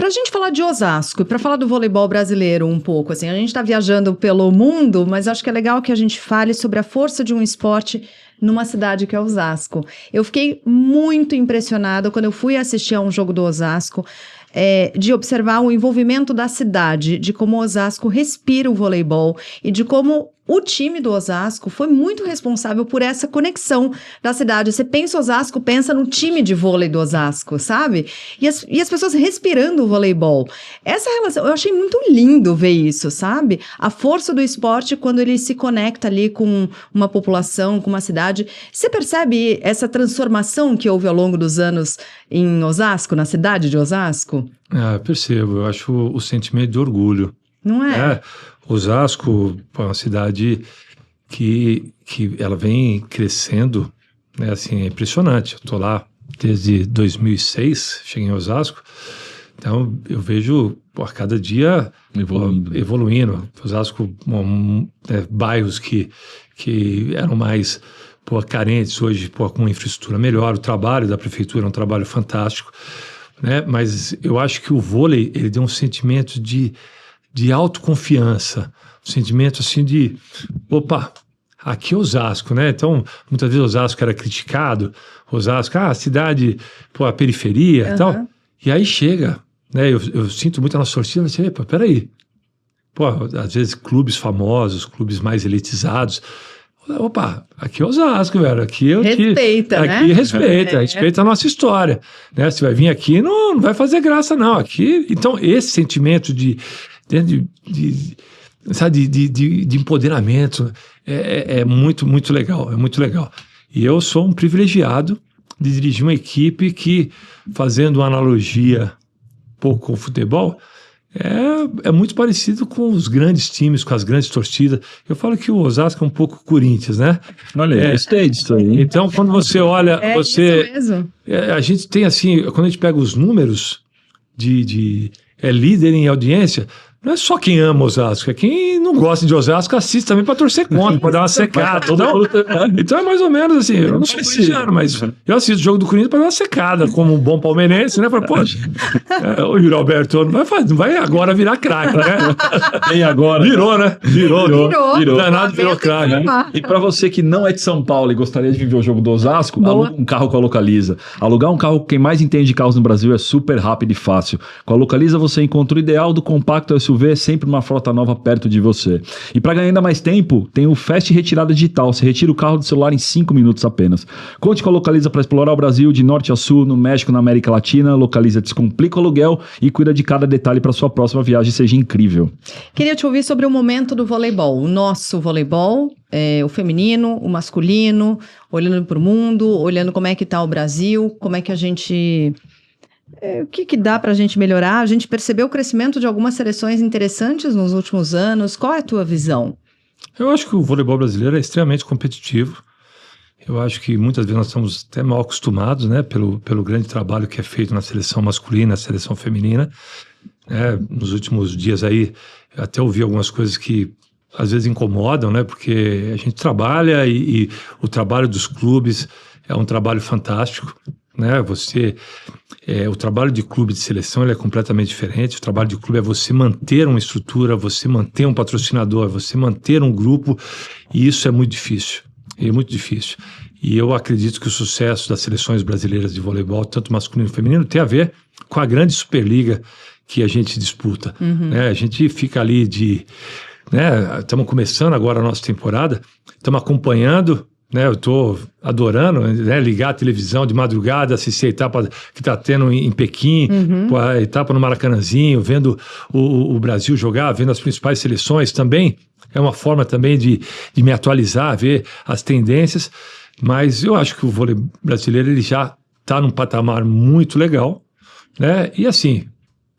Para a gente falar de Osasco e para falar do voleibol brasileiro um pouco, assim, a gente está viajando pelo mundo, mas acho que é legal que a gente fale sobre a força de um esporte numa cidade que é Osasco. Eu fiquei muito impressionada quando eu fui assistir a um jogo do Osasco, de observar o envolvimento da cidade, de como Osasco respira o voleibol e de como o time do Osasco foi muito responsável por essa conexão da cidade. Você pensa Osasco, pensa no time de vôlei do Osasco, sabe? E as pessoas respirando o voleibol. Essa relação, eu achei muito lindo ver isso, sabe? A força do esporte quando ele se conecta ali com uma população, com uma cidade. Você percebe essa transformação que houve ao longo dos anos em Osasco, na cidade de Osasco? Percebo. Eu acho o sentimento de orgulho. Não é? Osasco é uma cidade que ela vem crescendo, né, assim, é impressionante. Eu estou lá desde 2006, cheguei em Osasco, então eu vejo a cada dia evoluindo. Osasco, bairros que eram mais carentes, hoje com uma infraestrutura melhor. O trabalho da prefeitura é um trabalho fantástico, né? Mas eu acho que o vôlei ele deu um sentimento de autoconfiança, um sentimento assim de, aqui é Osasco, né? Então, muitas vezes Osasco era criticado, Osasco, a cidade, a periferia e tal. E aí chega, né? Eu sinto muito a nossa torcida, mas peraí. Às vezes clubes famosos, clubes mais elitizados, aqui é Osasco, velho, aqui respeita, né? Aqui respeita a nossa história, né? Você vai vir aqui, não vai fazer graça, não. Aqui, então, esse sentimento de empoderamento é muito, muito legal, é muito legal. E eu sou um privilegiado de dirigir uma equipe que, fazendo uma analogia pouco com o futebol, é muito parecido com os grandes times, com as grandes torcidas. Eu falo que o Osasco é um pouco Corinthians, né? Olha, gostei disso aí. Então, quando você olha, isso mesmo. A gente tem assim, quando a gente pega os números de líder em audiência, não é só quem ama Osasco, é quem não gosta de Osasco, assiste também para torcer contra, para dar uma secada. Então é mais ou menos assim, eu não sou corintiano, mas eu assisto o jogo do Corinthians para dar uma secada, como um bom palmeirense, né? Poxa, o Yuri Alberto não vai agora virar craque, né? Nem agora. Virou, né? Virou. Danado virou craque, né? E para você que não é de São Paulo e gostaria de viver o jogo do Osasco, aluga um carro com a Localiza. Alugar um carro, quem mais entende de carros no Brasil, é super rápido e fácil. Com a Localiza você encontra o ideal do compacto SUV, sempre uma frota nova perto de você. E para ganhar ainda mais tempo, tem o Fast Retirada Digital. Você retira o carro do celular em 5 minutos apenas. Conte com a Localiza para explorar o Brasil de norte a sul, no México, na América Latina. Localiza descomplica o aluguel e cuida de cada detalhe para sua próxima viagem seja incrível. Queria te ouvir sobre o momento do voleibol. O nosso voleibol, o feminino, o masculino, olhando para o mundo, olhando como é que está o Brasil, como é que a gente... O que dá para a gente melhorar? A gente percebeu o crescimento de algumas seleções interessantes nos últimos anos. Qual é a tua visão? Eu acho que o voleibol brasileiro é extremamente competitivo. Eu acho que muitas vezes nós estamos até mal acostumados, né, pelo grande trabalho que é feito na seleção masculina, na seleção feminina. Nos últimos dias aí, eu até ouvi algumas coisas que às vezes incomodam, né, porque a gente trabalha e o trabalho dos clubes é um trabalho fantástico. Né? O trabalho de clube de seleção ele é completamente diferente. O trabalho de clube é você manter uma estrutura, você manter um patrocinador, você manter um grupo, e isso é muito difícil. E eu acredito que o sucesso das seleções brasileiras de voleibol, tanto masculino quanto feminino, tem a ver com a grande Superliga que a gente disputa. Né? A gente fica ali estamos começando agora a nossa temporada, estamos acompanhando. Eu estou adorando, né, ligar a televisão de madrugada, assistir a etapa que está tendo em Pequim, a etapa no Maracanãzinho, vendo o Brasil jogar, vendo as principais seleções também. É uma forma também de me atualizar, ver as tendências. Mas eu acho que o vôlei brasileiro ele já está num patamar muito legal, né? E assim,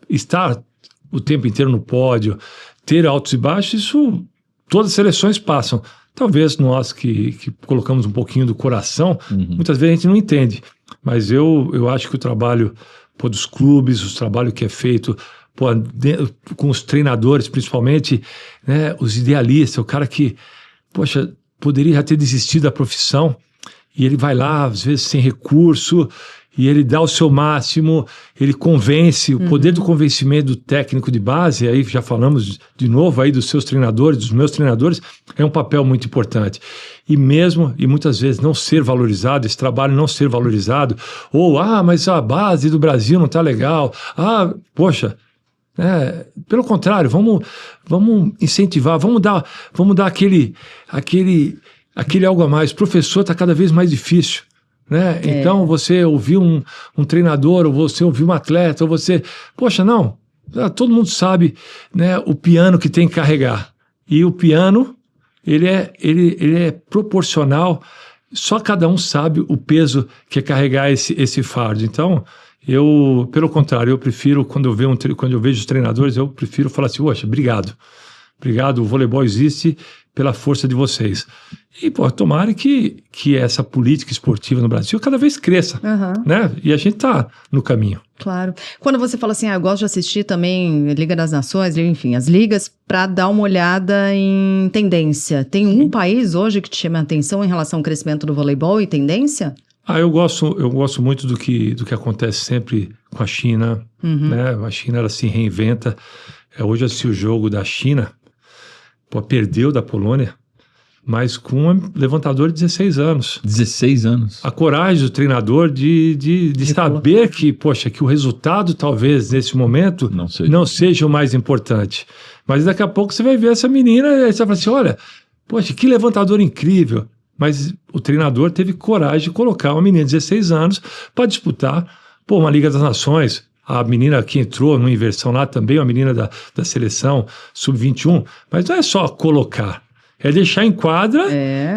estar o tempo inteiro no pódio, ter altos e baixos, isso todas as seleções passam. Talvez nós que colocamos um pouquinho do coração, muitas vezes a gente não entende. Mas eu acho que o trabalho dos clubes, o trabalho que é feito com os treinadores, principalmente, né, os idealistas, o cara que, poderia já ter desistido da profissão, e ele vai lá, às vezes sem recurso, e ele dá o seu máximo, ele convence, o poder do convencimento do técnico de base, aí já falamos de novo aí dos seus treinadores, dos meus treinadores, é um papel muito importante. E muitas vezes não ser valorizado, esse trabalho não ser valorizado, ou, mas a base do Brasil não está legal, poxa, pelo contrário, vamos incentivar, vamos dar aquele algo a mais. O professor está cada vez mais difícil. Né? Então, você ouvir um treinador, ou você ouvir um atleta, ou você... Poxa, não, todo mundo sabe, né, o piano que tem que carregar. E o piano, ele é proporcional, só cada um sabe o peso que é carregar esse fardo. Então, pelo contrário, eu prefiro, quando eu vejo os treinadores, eu prefiro falar assim, poxa, obrigado, o voleibol existe pela força de vocês. E, tomara que essa política esportiva no Brasil cada vez cresça, né? E a gente tá no caminho. Claro. Quando você fala assim, eu gosto de assistir também Liga das Nações, enfim, as ligas, para dar uma olhada em tendência. Tem um país hoje que te chama a atenção em relação ao crescimento do voleibol e tendência? Eu gosto muito do que acontece sempre com a China, né? A China, ela se reinventa. Hoje eu assisti o jogo da China, perdeu da Polônia, mas com um levantador de 16 anos. 16 anos. A coragem do treinador de saber que o resultado, talvez, nesse momento, não seja o mais importante. Mas daqui a pouco você vai ver essa menina e você vai falar assim, olha, que levantador incrível. Mas o treinador teve coragem de colocar uma menina de 16 anos para disputar uma Liga das Nações. A menina que entrou numa inversão lá também, uma menina da seleção sub-21, mas não é só colocar, é deixar em quadra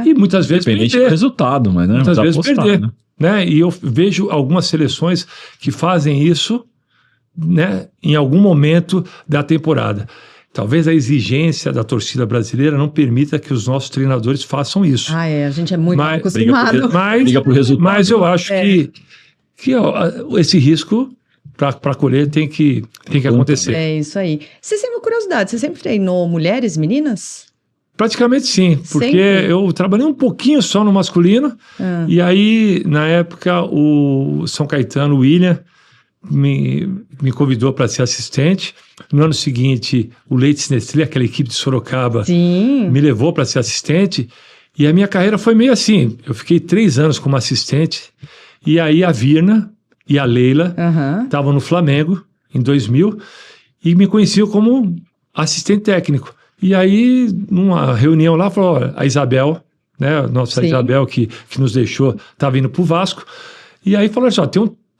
e muitas vezes perder do resultado, mas muitas vezes perder, né? E eu vejo algumas seleções que fazem isso, né, em algum momento da temporada. Talvez a exigência da torcida brasileira não permita que os nossos treinadores façam isso. A gente é muito acostumado. Briga por resultado. Mas eu acho que esse risco para colher tem que acontecer. É isso aí. Você tem uma curiosidade, você sempre treinou mulheres, meninas? Praticamente sim, porque eu trabalhei um pouquinho só no masculino, e aí, na época, o São Caetano, o William, me convidou para ser assistente. No ano seguinte, o Leite Nestlé, aquela equipe de Sorocaba, me levou para ser assistente, e a minha carreira foi meio assim, eu fiquei 3 anos como assistente, e aí a Virna e a Leila estavam no Flamengo, em 2000, e me conheciam como assistente técnico. E aí, numa reunião lá, falou, a Isabel, né, a nossa Isabel que nos deixou, estava indo para o Vasco, e aí falou assim,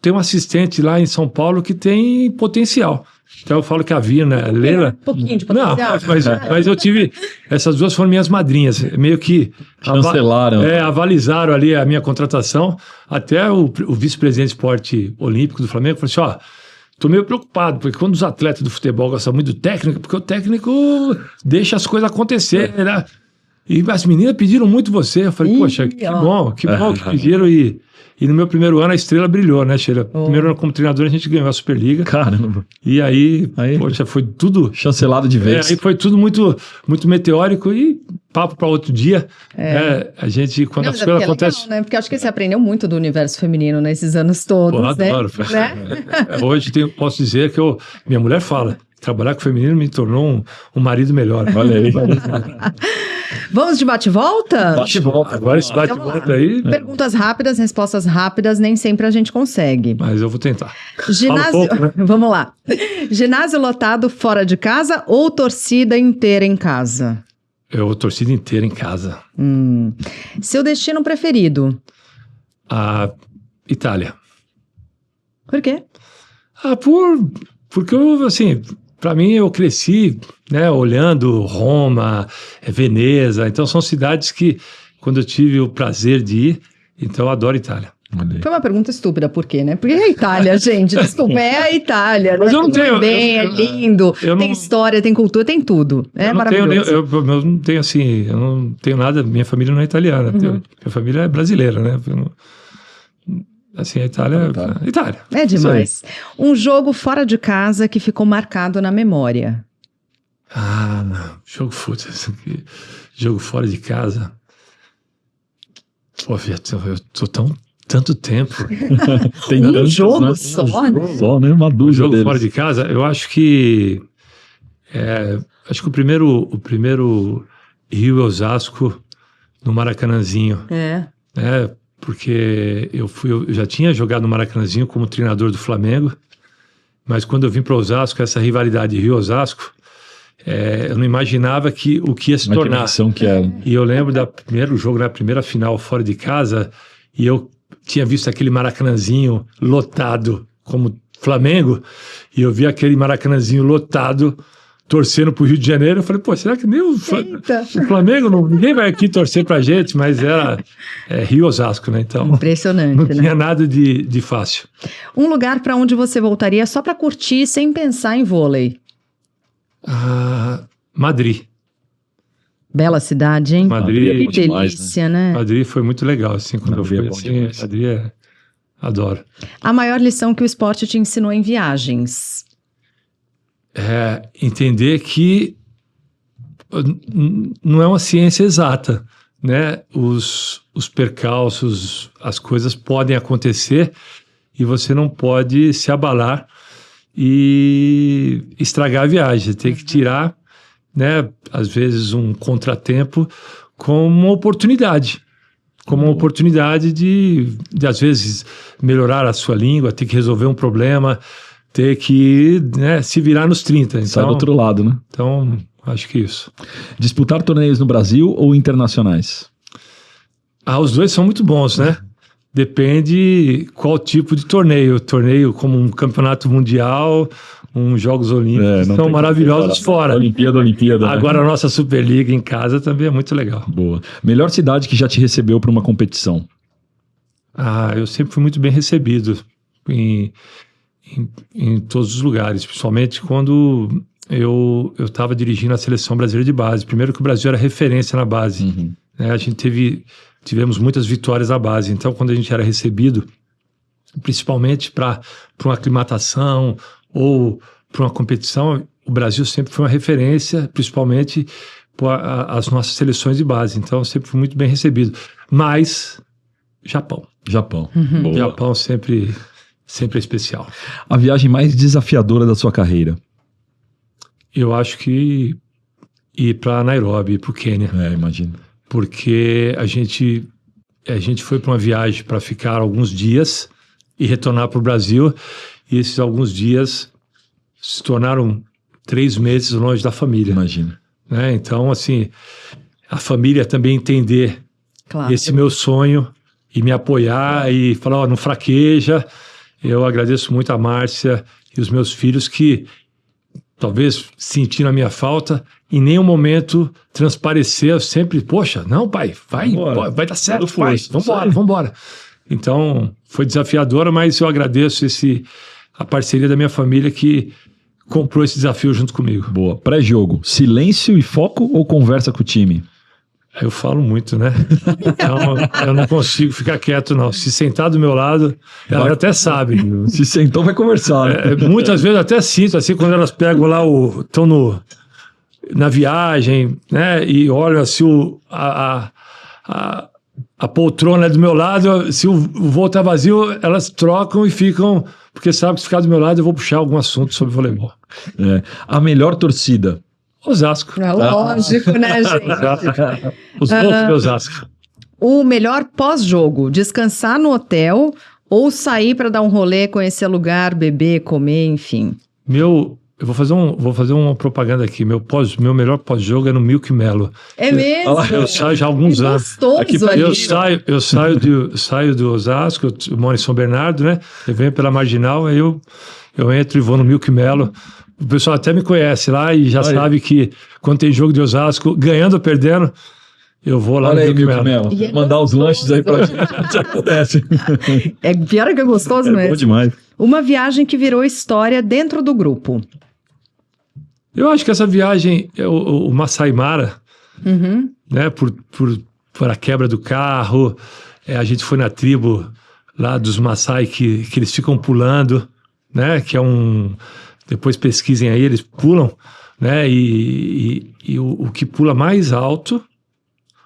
tem um assistente lá em São Paulo que tem potencial. Então eu falo que a Virna, a Leila... Um pouquinho de potencial. Não, mas eu tive... Essas duas foram minhas madrinhas, meio que... Chancelaram. Avalizaram ali a minha contratação. Até o vice-presidente de esporte olímpico do Flamengo falou assim, tô meio preocupado, porque quando os atletas do futebol gostam muito do técnico, porque o técnico deixa as coisas acontecer, né? E as meninas pediram muito você. Eu falei, poxa, que bom que pediram. E no meu primeiro ano a estrela brilhou, né, Sheila? Primeiro ano como treinador a gente ganhou a Superliga. Caramba. E aí poxa, foi tudo... Chancelado de vez. Aí foi tudo muito, muito meteórico e papo para outro dia. A gente, quando as coisas acontecem... Legal, né? Porque acho que você aprendeu muito do universo feminino nesses anos todos, adoro. Né? Hoje posso dizer que minha mulher fala, trabalhar com o feminino me tornou um marido melhor. Olha aí. Vamos de bate-volta? Bate-volta. Agora esse bate-volta aí... Perguntas rápidas, respostas rápidas, nem sempre a gente consegue. Mas eu vou tentar. Ginásio... né? Vamos lá. Ginásio lotado fora de casa ou torcida inteira em casa? Torcida inteira em casa. Seu destino preferido? A Itália. Por quê? Porque eu, assim... Para mim, eu cresci, né, olhando Roma, Veneza. Então, são cidades que, quando eu tive o prazer de ir, então eu adoro Itália. Foi uma pergunta estúpida, por quê, né? Porque é a Itália, gente. Desculpa, é a Itália. Mas né? eu não tenho... é lindo, tem história, tem cultura, tem tudo. É maravilhoso. Eu não tenho, assim, eu não tenho nada... Minha família não é italiana. Minha família é brasileira, né? Assim, a Itália... É demais. Um jogo fora de casa que ficou marcado na memória. Jogo fora de casa. Pô, eu tô tanto tempo. Tem Um tantos, jogo né? só, né? Só, né? Uma O dúzia jogo deles. fora de casa, eu acho que o primeiro Rio Osasco no Maracanãzinho, né? Porque eu já tinha jogado no Maracanãzinho como treinador do Flamengo, mas quando eu vim para Osasco, essa rivalidade Rio-Osasco, eu não imaginava o que ia se tornar. Dimensão que era. E eu lembro do primeiro jogo, na primeira final fora de casa, e eu tinha visto aquele Maracanãzinho lotado como Flamengo, e eu vi aquele Maracanãzinho lotado torcendo pro Rio de Janeiro. Eu falei, pô, será que nem o Flamengo, ninguém vai aqui torcer pra gente? Mas era Rio-Osasco, né? Então, impressionante, não né? tinha nada de fácil. Um lugar para onde você voltaria só para curtir, sem pensar em vôlei? Madrid. Bela cidade, hein? Madrid é Que bom demais, delícia, né? Madrid foi muito legal, assim, quando Madrid eu é fui, bom assim, demais. Madrid adoro. A maior lição que o esporte te ensinou em viagens? Entender que não é uma ciência exata, né? Os percalços, as coisas podem acontecer e você não pode se abalar e estragar a viagem. Você tem que tirar, né, às vezes um contratempo como uma oportunidade. Como uma oportunidade de às vezes, melhorar a sua língua, ter que resolver um problema, ter que, né, se virar nos 30. Sai do Então, outro lado, né? então, acho que isso. Disputar torneios no Brasil ou internacionais? Os dois são muito bons, né? Depende qual tipo de torneio. Torneio como um campeonato mundial, Jogos Olímpicos, não são tem maravilhosos como fora. Olimpíada. Né? Agora a nossa Superliga em casa também é muito legal. Boa. Melhor cidade que já te recebeu para uma competição? Eu sempre fui muito bem recebido em todos os lugares, principalmente quando eu estava dirigindo a seleção brasileira de base. Primeiro que o Brasil era referência na base. Uhum. Né? A gente tivemos muitas vitórias na base. Então, quando a gente era recebido, principalmente para uma aclimatação ou para uma competição, o Brasil sempre foi uma referência, principalmente para as nossas seleções de base. Então, sempre fui muito bem recebido. Mas, Japão. Boa. Japão sempre é especial. A viagem mais desafiadora da sua carreira? Eu acho que ir para Nairobi, para o Quênia. Imagino. Porque a gente foi para uma viagem para ficar alguns dias e retornar para o Brasil, e esses alguns dias se tornaram 3 meses longe da família. Imagino. Né? Então, assim, a família também entender esse meu sonho e me apoiar e falar, não fraqueja. Eu agradeço muito a Márcia e os meus filhos que talvez sentiram a minha falta, em nenhum momento transparecer sempre, poxa, não, pai, vai dar certo, pai, vambora. Então, foi desafiadora, mas eu agradeço a parceria da minha família que comprou esse desafio junto comigo. Boa. Pré-jogo, silêncio e foco ou conversa com o time? Eu falo muito, né? Então, eu não consigo ficar quieto, não. Se sentar do meu lado, ela até sabe. Se sentou, vai conversar. Né? Muitas vezes eu até sinto, assim, quando elas pegam lá, estão na viagem, né? E olham assim, a poltrona do meu lado, se o voo tá vazio, elas trocam e ficam, porque sabem que se ficar do meu lado eu vou puxar algum assunto sobre voleibol. A melhor torcida? Osasco. É lógico, né, gente? Os outros de Osasco. O melhor pós-jogo, descansar no hotel ou sair para dar um rolê, conhecer lugar, beber, comer, enfim. Eu vou fazer uma propaganda aqui. Meu melhor pós-jogo é no Milk Mello. É mesmo? Eu saio já há alguns anos. Gostoso ali. Eu saio do Osasco, eu moro em São Bernardo, né? Eu venho pela Marginal, aí eu entro e vou no Milk Mello. O pessoal até me conhece lá e já sabe que quando tem jogo de Osasco, ganhando ou perdendo, eu vou lá no Milk Mello. Mandar os lanches aí pra gente, já acontece. Pior que é gostoso mesmo. Bom demais. Uma viagem que virou história dentro do grupo. Eu acho que essa viagem é o Masai Mara, né? Por a quebra do carro, a gente foi na tribo lá dos Masai que eles ficam pulando, né? Que é depois pesquisem aí, eles pulam, né? E o que pula mais alto,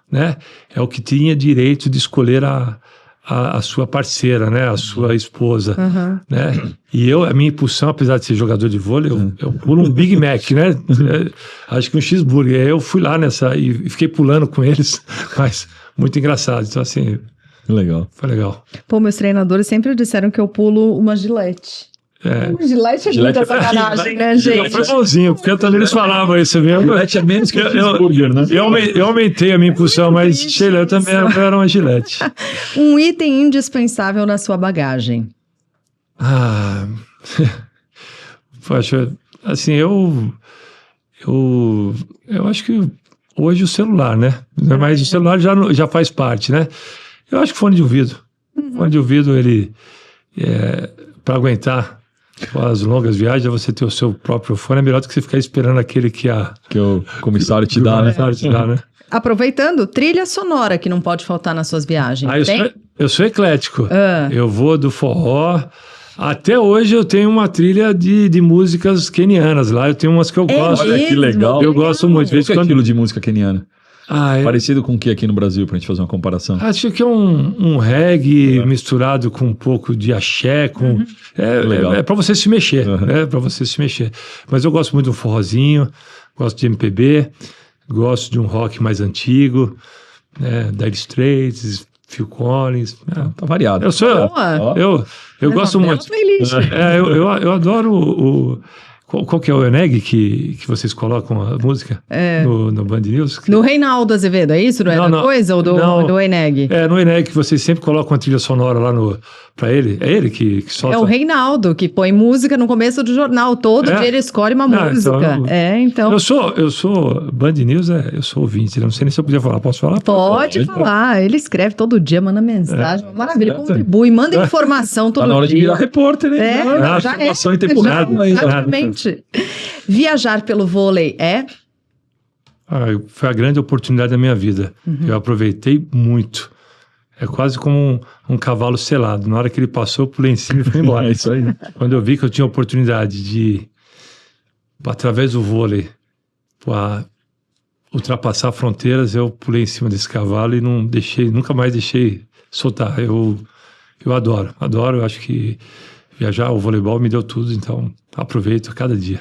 né? É o que tinha direito de escolher a a sua parceira, né? A sua esposa, Uhum. né? E a minha impulsão, apesar de ser jogador de vôlei, eu pulo um Big Mac, né? Acho que um cheeseburger. Aí eu fui lá e fiquei pulando com eles, mas muito engraçado. Então, assim, Legal. foi legal. Pô, meus treinadores sempre disseram que eu pulo uma Gillette. Uma Gillette é Gillette muita é sacanagem, né, Eu gente? fui bonzinho, porque também eles falavam isso mesmo. Gillette é menos que o cheeseburger, né? Eu aumentei a minha impulsão, mas triste Sheila, eu também era uma Gillette. Um item indispensável na sua bagagem. Poxa, assim, eu acho que hoje o celular, né? Mas o celular já faz parte, né? Eu acho que fone de ouvido. Fone de ouvido, ele, para aguentar as longas viagens, você ter o seu próprio fone, é melhor do que você ficar esperando aquele que o comissário te dá, né? Aproveitando, trilha sonora que não pode faltar nas suas viagens. Eu sou eclético. Ah. Eu vou do forró. Até hoje eu tenho uma trilha de músicas quenianas lá. Eu tenho umas que eu gosto. Olha que legal. Eu gosto muito. Qual que é aquilo de música queniana? É- Parecido com o que aqui no Brasil, pra gente fazer uma comparação? Acho que é um reggae misturado com um pouco de axé. Legal. É para você se mexer. Uhum. É para você se mexer. Mas eu gosto muito de um forrozinho, gosto de MPB, gosto de um rock mais antigo, né, Dire Straits, Phil Collins. Tá variado. Boa. Eu gosto Bela muito. playlist. Eu adoro qual que é o Eneg que vocês colocam a música no Band News? No Reinaldo Azevedo, é isso? Não é da coisa? Ou do Eneg? No Eneg, que vocês sempre colocam uma trilha sonora lá pra ele. É ele que solta? É o Reinaldo, que põe música no começo do jornal. Todo dia ele escolhe uma música. Então... Eu sou Band News, eu sou ouvinte. Não sei nem se eu podia falar. Posso falar? Pode falar. Ele escreve todo dia, manda mensagem. Maravilha, contribui, manda informação todo dia. Tá na hora de virar repórter, né? Já é. Informação em tempo real. Exatamente. Viajar pelo vôlei foi a grande oportunidade da minha vida. Eu aproveitei muito. É quase como um cavalo selado. Na hora que ele passou, eu pulei em cima e fui embora. É isso aí. Quando eu vi que eu tinha a oportunidade de, através do vôlei, ultrapassar fronteiras, eu pulei em cima desse cavalo e nunca mais deixei soltar. Eu adoro. Eu acho que viajar, o voleibol me deu tudo, então aproveito a cada dia.